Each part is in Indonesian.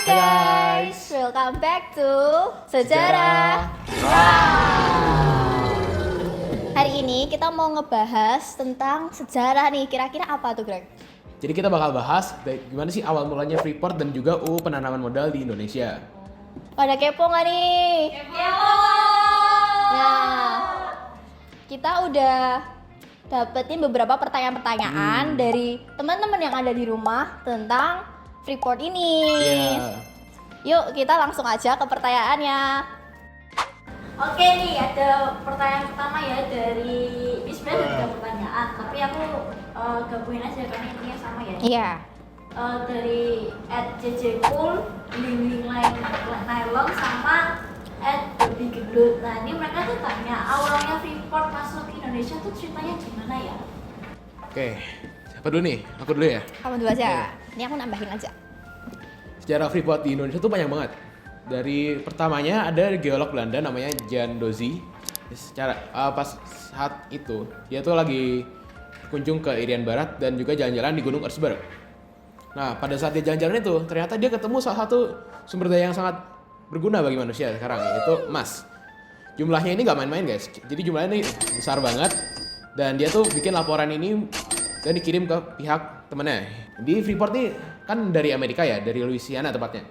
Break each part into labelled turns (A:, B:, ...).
A: guys, welcome back to Sejarah Wow. Hari ini kita mau ngebahas tentang sejarah nih, kira-kira apa tuh Greg?
B: Jadi kita bakal bahas gimana sih awal mulanya Freeport dan juga penanaman modal di Indonesia.
A: Pada kepo nggak nih? Kepo! Nah, kita udah dapetin beberapa pertanyaan-pertanyaan dari teman-teman yang ada di rumah tentang Freeport ini. Yuk kita langsung aja ke pertanyaannya. Oke nih, ada pertanyaan pertama ya dari ini sebenarnya ada 3 pertanyaan, tapi aku gabungin aja karena intinya sama ya. Iya. Dari @jjcool, Ling Nylon sama @babygendut. Nah ini mereka tuh tanya awalnya Freeport masuk ke Indonesia tuh ceritanya gimana ya?
B: Oke, siapa dulu nih? Aku dulu ya?
A: Kamu dulu aja. Ini aku nambahin aja.
B: Sejarah Freeport di Indonesia tuh panjang banget. Dari pertamanya ada geolog Belanda namanya Jan Dozy. Pas saat itu dia tuh lagi kunjung ke Irian Barat dan juga jalan-jalan di Gunung Erzberg. Nah pada saat dia jalan-jalan itu ternyata dia ketemu salah satu sumber daya yang sangat berguna bagi manusia sekarang, yaitu emas. Jumlahnya ini nggak main-main guys. Jadi jumlahnya ini besar banget dan dia tuh bikin laporan ini dan dikirim ke pihak temennya. Di Freeport nih kan dari Amerika ya, dari Louisiana tepatnya.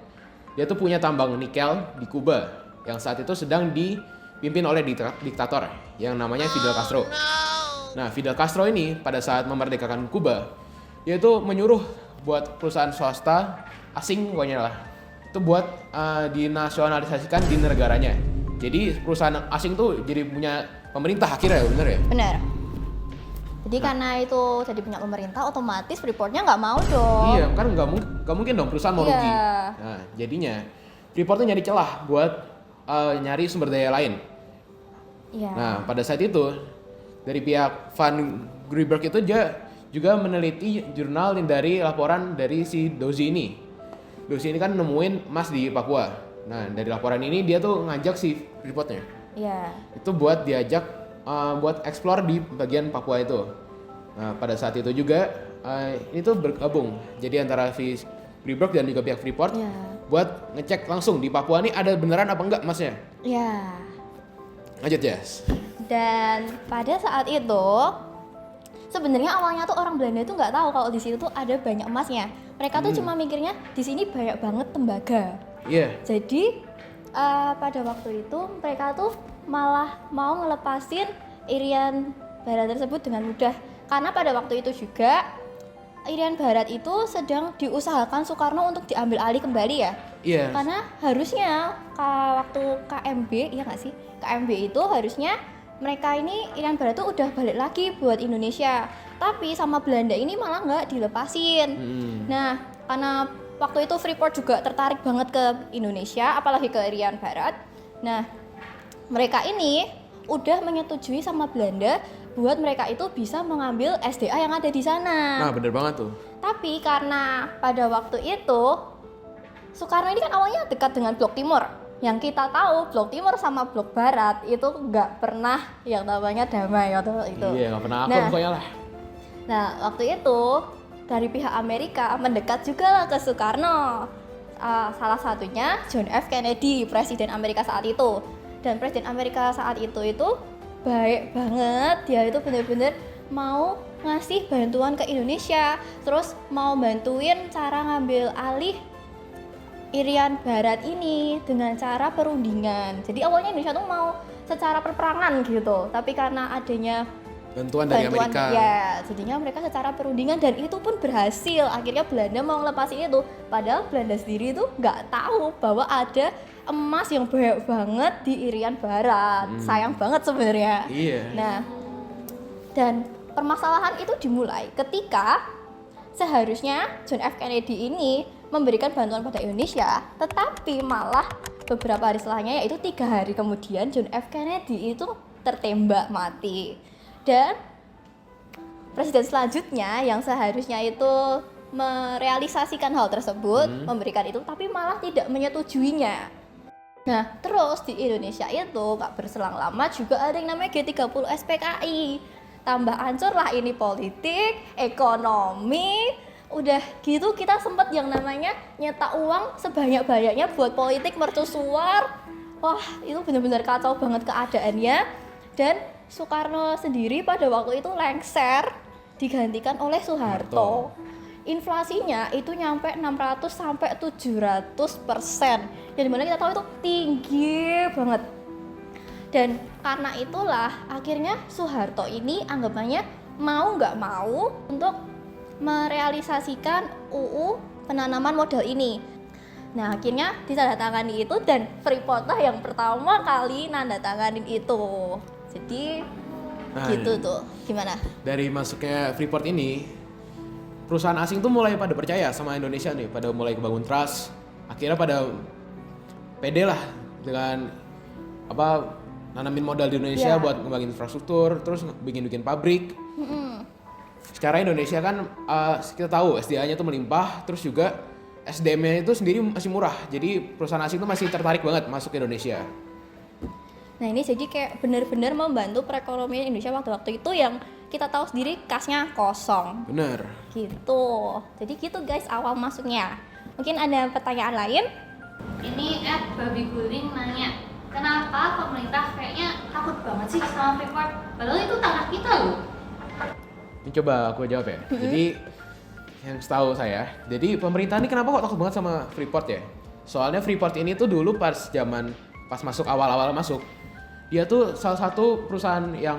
B: Dia tuh punya tambang nikel di Kuba yang saat itu sedang dipimpin oleh diktator yang namanya Fidel Castro. Nah, Fidel Castro ini pada saat memerdekakan Kuba, dia tuh menyuruh buat perusahaan swasta asing pokoknya lah. Itu buat dinasionalisasikan di negaranya. Jadi perusahaan asing tuh jadi punya pemerintah akhirnya, bener ya?
A: Bener. Jadi karena itu jadi punya pemerintah, otomatis Freeportnya nggak mau dong.
B: Iya, kan nggak mungkin dong perusahaan mau rugi. Nah, jadinya Freeport tuh nyari celah buat nyari sumber daya lain.
A: Iya.
B: Nah, pada saat itu dari pihak Van Gruberg itu juga meneliti jurnal dari laporan dari si Dozy ini. Dozy ini kan nemuin emas di Papua. Nah, dari laporan ini dia tuh ngajak si Freeportnya.
A: Iya.
B: Itu buat diajak buat explore di bagian Papua itu. Nah, pada saat itu juga ini tuh bergabung. Jadi antara Freeport dan juga pihak Freeport buat ngecek langsung di Papua nih ada beneran apa enggak emasnya.
A: Iya.
B: Lanjut, Jess.
A: Dan pada saat itu sebenarnya awalnya tuh orang Belanda tuh nggak tahu kalau di situ tuh ada banyak emasnya. Mereka tuh cuma mikirnya di sini banyak banget tembaga.
B: Iya.
A: Jadi pada waktu itu mereka tuh malah mau ngelepasin Irian Barat tersebut dengan mudah. Karena pada waktu itu juga Irian Barat itu sedang diusahakan Soekarno untuk diambil alih kembali ya.
B: Iya.
A: Karena harusnya waktu KMB, iya nggak sih? KMB itu harusnya mereka ini Irian Barat tuh udah balik lagi buat Indonesia. Tapi sama Belanda ini malah nggak dilepasin. Nah, karena waktu itu Freeport juga tertarik banget ke Indonesia, apalagi ke Irian Barat. Nah, mereka ini udah menyetujui sama Belanda buat mereka itu bisa mengambil SDA yang ada di sana.
B: Nah, bener banget tuh.
A: Tapi karena pada waktu itu Soekarno ini kan awalnya dekat dengan Blok Timur. Yang kita tahu Blok Timur sama Blok Barat itu nggak pernah yang namanya damai atau itu.
B: Iya, nggak pernah akur pokoknya lah.
A: Nah, waktu itu dari pihak Amerika mendekat juga lah ke Soekarno. Salah satunya John F. Kennedy, Presiden Amerika saat itu. Dan Presiden Amerika saat itu baik banget, dia itu benar-benar mau ngasih bantuan ke Indonesia, terus mau bantuin cara ngambil alih Irian Barat ini dengan cara perundingan. Jadi awalnya Indonesia tuh mau secara perperangan gitu, tapi karena adanya
B: Bantuan dari Amerika.
A: Ya, jadinya mereka secara perundingan dan itu pun berhasil. Akhirnya Belanda mau ngelepasin itu. Padahal Belanda sendiri itu nggak tahu bahwa ada emas yang banyak banget di Irian Barat. Sayang banget sebenarnya.
B: Iya.
A: Nah, dan permasalahan itu dimulai ketika seharusnya John F. Kennedy ini memberikan bantuan pada Indonesia, tetapi malah beberapa hari setelahnya, yaitu 3 hari kemudian, John F. Kennedy itu tertembak mati. Dan presiden selanjutnya yang seharusnya itu merealisasikan hal tersebut, memberikan itu, tapi malah tidak menyetujuinya. Nah, terus di Indonesia itu gak berselang lama juga ada yang namanya G30 SPKI. Tambah hancur lah ini politik, ekonomi, udah gitu kita sempet yang namanya nyetak uang sebanyak-banyaknya buat politik mercusuar. Wah, itu benar-benar kacau banget keadaannya. Dan Soekarno sendiri pada waktu itu lengser digantikan oleh Soeharto. Inflasinya itu nyampe 600 sampai 700%. Yang dimana kita tahu itu tinggi banget. Dan karena itulah akhirnya Soeharto ini anggapannya mau nggak mau untuk merealisasikan UU penanaman modal ini. Nah akhirnya ditandatangani itu dan Freeport lah yang pertama kali nandatanganin itu. Jadi gitu tuh, gimana?
B: Dari masuknya Freeport ini, perusahaan asing tuh mulai pada percaya sama Indonesia nih, pada mulai kebangun trust. Akhirnya pada pede lah dengan apa nanamin modal di Indonesia buat ngembangin infrastruktur, terus bikin pabrik. Secara Indonesia kan kita tahu SDA-nya tuh melimpah, terus juga SDM-nya itu sendiri masih murah. Jadi perusahaan asing tuh masih tertarik banget masuk ke Indonesia.
A: Nah ini jadi kayak benar-benar membantu perekonomian Indonesia waktu-waktu itu yang kita tahu sendiri kasnya kosong.
B: Bener.
A: Gitu. Jadi gitu guys awal masuknya. Mungkin ada pertanyaan lain?
C: Ini Babi Guling nanya, kenapa pemerintah kayaknya takut banget sih sama Freeport? Padahal itu tanah kita loh.
B: Ini coba aku jawab ya. Jadi yang setahu saya, jadi pemerintah ini kenapa kok takut banget sama Freeport ya? Soalnya Freeport ini tuh dulu pas masuk awal-awal masuk, dia tuh salah satu perusahaan yang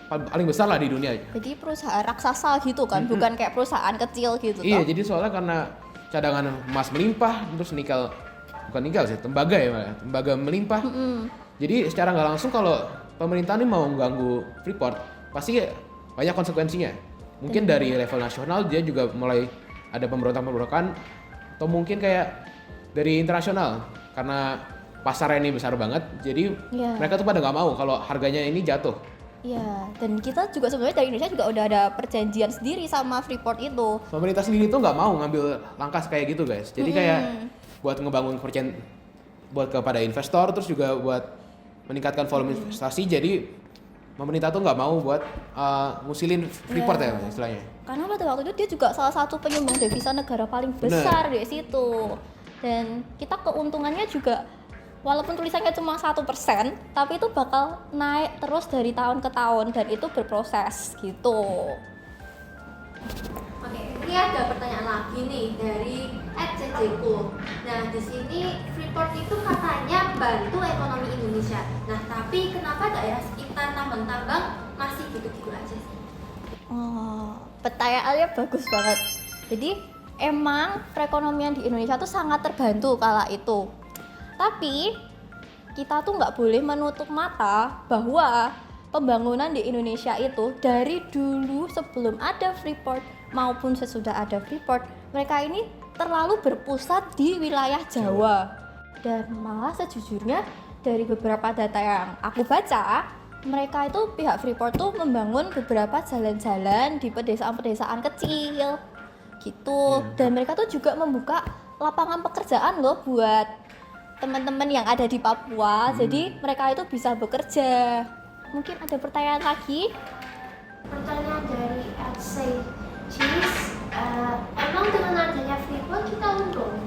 B: paling besar lah di dunia.
A: Jadi perusahaan raksasa gitu kan, bukan kayak perusahaan kecil gitu.
B: Iya, jadi soalnya karena cadangan emas melimpah, terus bukan nikel sih, tembaga ya malah, tembaga melimpah. Jadi secara nggak langsung kalau pemerintah ini mau ganggu Freeport, pasti banyak konsekuensinya. Mungkin dari level nasional dia juga mulai ada pemberontakan atau mungkin kayak dari internasional karena pasarnya ini besar banget, jadi mereka tuh pada nggak mau kalau harganya ini jatuh.
A: Iya, dan kita juga sebenarnya dari Indonesia juga udah ada perjanjian sendiri sama Freeport itu.
B: Pemerintah sendiri tuh nggak mau ngambil langkah kayak gitu guys. Jadi kayak buat ngebangun kepercayaan buat kepada investor, terus juga buat meningkatkan volume investasi. Jadi pemerintah tuh nggak mau buat ngusilin Freeport ya istilahnya.
A: Karena pada waktu itu dia juga salah satu penyumbang devisa negara paling besar di situ. Dan kita keuntungannya juga walaupun tulisannya cuma 1%, tapi itu bakal naik terus dari tahun ke tahun dan itu berproses gitu.
D: Oke, ini ada pertanyaan lagi nih dari @cjku. Nah, di sini Freeport itu katanya bantu ekonomi Indonesia. Nah, tapi kenapa daerah sekitar tambang-tambang masih gitu-gitu aja sih?
A: Oh, pertanyaannya bagus banget. Jadi emang perekonomian di Indonesia tuh sangat terbantu kala itu. Tapi kita tuh nggak boleh menutup mata bahwa pembangunan di Indonesia itu dari dulu sebelum ada Freeport maupun sesudah ada Freeport, mereka ini terlalu berpusat di wilayah Jawa. Dan malah sejujurnya dari beberapa data yang aku baca, mereka itu pihak Freeport tuh membangun beberapa jalan-jalan di pedesaan-pedesaan kecil gitu. Dan mereka tuh juga membuka lapangan pekerjaan loh buat teman-teman yang ada di Papua. Jadi mereka itu bisa bekerja. Mungkin ada pertanyaan lagi?
D: Pertanyaan dari Cheese, emang dengan adanya Freeport kita untung?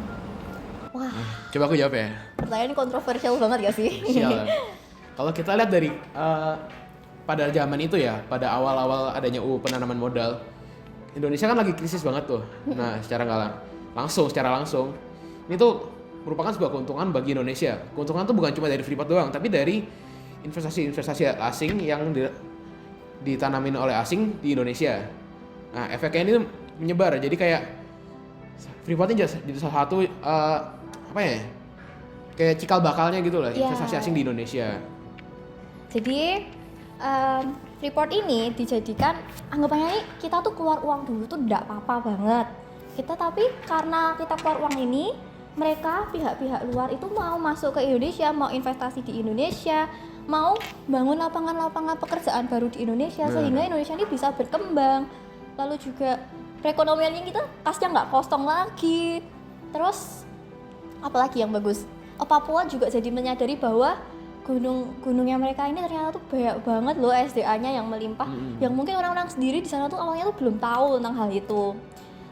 A: Wah,
B: Coba aku jawab ya.
A: pertanyaan ini kontroversial banget gak sih?
B: Sial. Kalau kita lihat dari pada zaman itu ya, pada awal-awal adanya UU penanaman modal, Indonesia kan lagi krisis banget tuh. Nah, secara langsung, ini tuh merupakan sebuah keuntungan bagi Indonesia. Keuntungan tuh bukan cuma dari Freeport doang, tapi dari investasi-investasi asing yang ditanamin oleh asing di Indonesia. Nah, efeknya ini menyebar. Jadi kayak Freeport ini jadi salah satu kayak cikal bakalnya gitu lah investasi asing di Indonesia.
A: Jadi Freeport ini dijadikan anggapannya ini kita tuh keluar uang dulu tuh tidak apa-apa banget. Tapi karena kita keluar uang ini, mereka pihak-pihak luar itu mau masuk ke Indonesia, mau investasi di Indonesia, mau bangun lapangan-lapangan pekerjaan baru di Indonesia sehingga Indonesia ini bisa berkembang. Lalu juga perekonomiannya kita kasnya nggak kosong lagi. Terus apalagi yang bagus? Papua juga jadi menyadari bahwa gunungnya mereka ini ternyata tuh banyak banget loh SDA-nya yang melimpah, yang mungkin orang-orang sendiri di sana tuh awalnya tuh belum tahu tentang hal itu.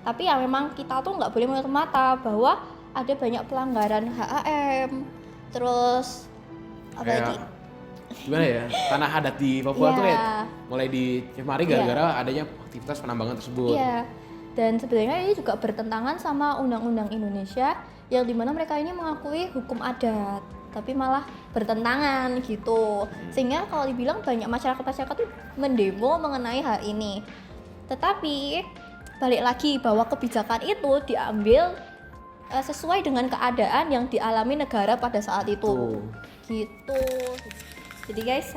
A: Tapi ya memang kita tuh nggak boleh menutup mata bahwa ada banyak pelanggaran HAM, terus apa
B: Kayak,
A: lagi?
B: gimana ya, tanah adat di Papua
A: Iya.
B: tuh kayak mulai dicemari gara-gara adanya aktivitas penambangan tersebut.
A: Iya. Dan sebenarnya ini juga bertentangan sama undang-undang Indonesia yang dimana mereka ini mengakui hukum adat, tapi malah bertentangan gitu. Sehingga kalau dibilang banyak masyarakat tuh mendemo mengenai hal ini. Tetapi balik lagi bahwa kebijakan itu diambil sesuai dengan keadaan yang dialami negara pada saat itu.
B: Tuh.
A: Gitu. Jadi guys,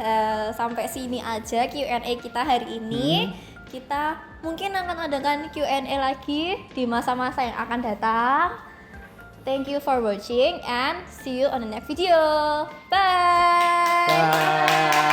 A: sampai sini aja Q&A kita hari ini. Kita mungkin akan adakan Q&A lagi di masa-masa yang akan datang. Thank you for watching and see you on the next video. Bye.
B: Bye.